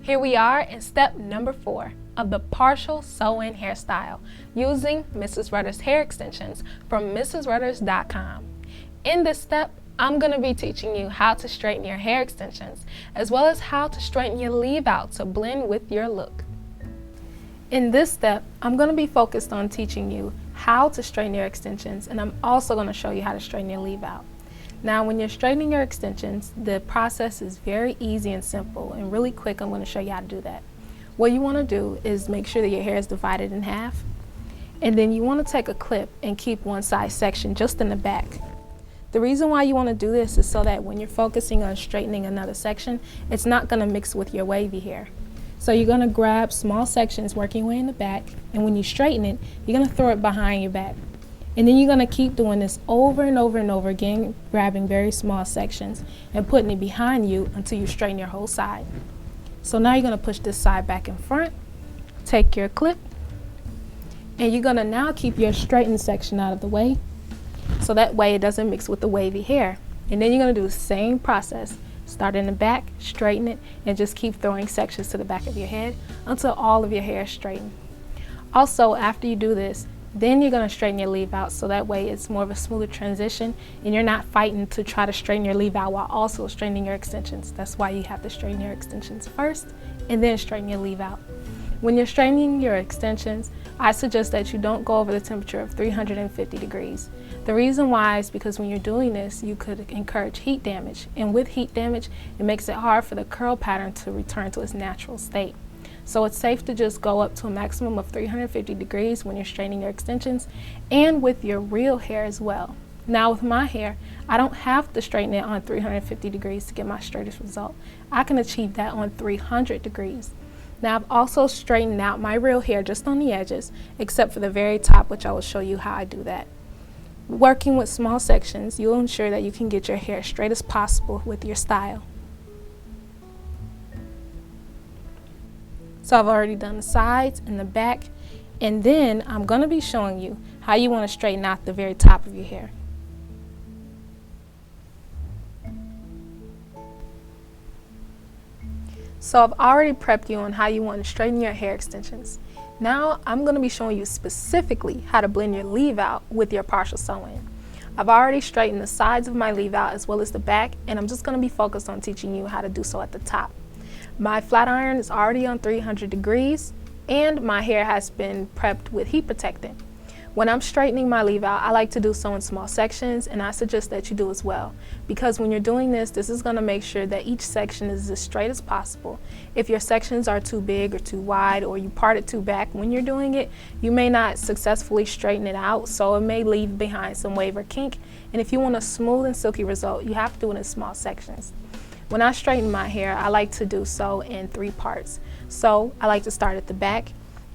Here we are in step number 4 of the partial sew-in hairstyle using Mrs. Rutter's hair extensions from mrsrutters.com. In this step, I'm going to be teaching you how to straighten your hair extensions as well as how to straighten your leave out to blend with your look. In this step, I'm going to be focused on teaching you how to straighten your extensions, and I'm also going to show you how to straighten your leave out. Now, when you're straightening your extensions, the process is very easy and simple, and really quick I'm going to show you how to do that. What you want to do is make sure that your hair is divided in half, and then you want to take a clip and keep one side section just in the back. The reason why you want to do this is so that when you're focusing on straightening another section, it's not going to mix with your wavy hair. So you're going to grab small sections working your way in the back, and when you straighten it, you're going to throw it behind your back. And then you're going to keep doing this over and over and over again, grabbing very small sections and putting it behind you until you straighten your whole side. So now you're going to push this side back in front, take your clip, and you're going to now keep your straightened section out of the way, so that way it doesn't mix with the wavy hair. And then you're going to do the same process. Start in the back, straighten it, and just keep throwing sections to the back of your head until all of your hair is straightened. Also, after you do this, then you're going to straighten your leave out, so that way it's more of a smoother transition and you're not fighting to try to straighten your leave out while also straightening your extensions. That's why you have to straighten your extensions first and then straighten your leave out. When you're straightening your extensions, I suggest that you don't go over the temperature of 350 degrees. The reason why is because when you're doing this, you could encourage heat damage, and with heat damage, it makes it hard for the curl pattern to return to its natural state. So it's safe to just go up to a maximum of 350 degrees when you're straightening your extensions, and with your real hair as well. Now with my hair, I don't have to straighten it on 350 degrees to get my straightest result. I can achieve that on 300 degrees. Now I've also straightened out my real hair just on the edges, except for the very top, which I will show you how I do that. Working with small sections, you'll ensure that you can get your hair straight as possible with your style. So I've already done the sides and the back, and then I'm going to be showing you how you want to straighten out the very top of your hair. So I've already prepped you on how you want to straighten your hair extensions. Now I'm going to be showing you specifically how to blend your leave out with your partial sew-in. I've already straightened the sides of my leave out as well as the back, and I'm just going to be focused on teaching you how to do so at the top. My flat iron is already on 300 degrees, and my hair has been prepped with heat protectant. When I'm straightening my leave out, I like to do so in small sections, and I suggest that you do as well, because when you're doing this, this is going to make sure that each section is as straight as possible. If your sections are too big or too wide, or you part it too back when you're doing it, you may not successfully straighten it out, so it may leave behind some wave or kink. And if you want a smooth and silky result, you have to do it in small sections. When I straighten my hair, I like to do so in 3 parts. So I like to start at the back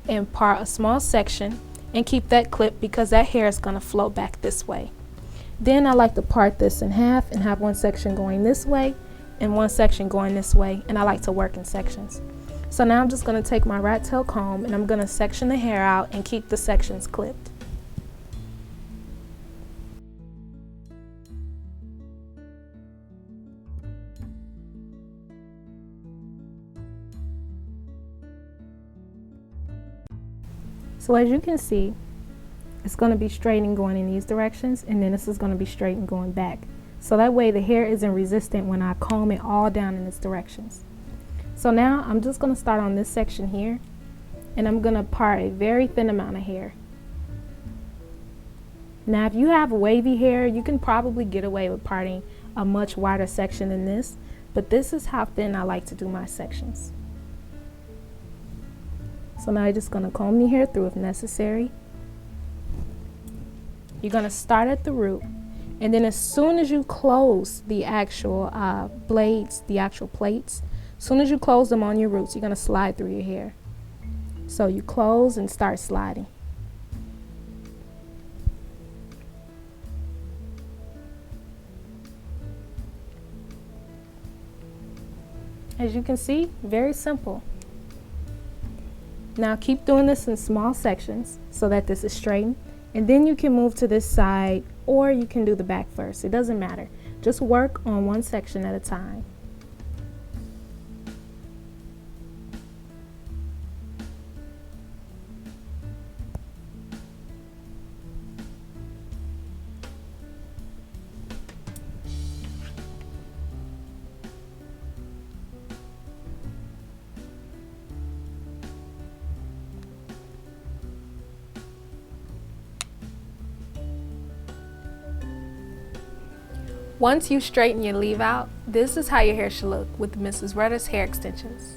and part a small section and keep that clip because that hair is going to flow back this way. Then I like to part this in half and have one section going this way and one section going this way, and I like to work in sections. So now I'm just going to take my rat tail comb and I'm going to section the hair out and keep the sections clipped. So as you can see, it's going to be straightening going in these directions, and then this is going to be straightened going back. So that way the hair isn't resistant when I comb it all down in its directions. So now I'm just going to start on this section here, and I'm going to part a very thin amount of hair. Now if you have wavy hair, you can probably get away with parting a much wider section than this, but this is how thin I like to do my sections. So now you're just going to comb your hair through if necessary. You're going to start at the root, and then as soon as you close the actual blades, the actual plates, as soon as you close them on your roots, you're going to slide through your hair. So you close and start sliding. As you can see, very simple. Now keep doing this in small sections so that this is straightened, and then you can move to this side or you can do the back first. It doesn't matter. Just work on one section at a time. Once you straighten your leave out, this is how your hair should look with Mrs. Rutter's hair extensions.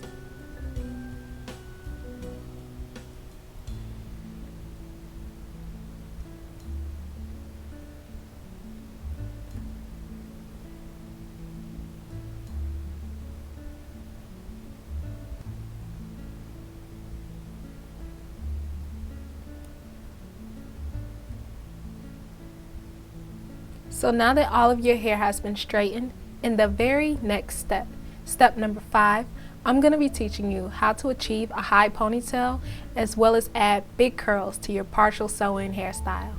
So now that all of your hair has been straightened, in the very next step, step number 5, I'm going to be teaching you how to achieve a high ponytail as well as add big curls to your partial sew-in hairstyle.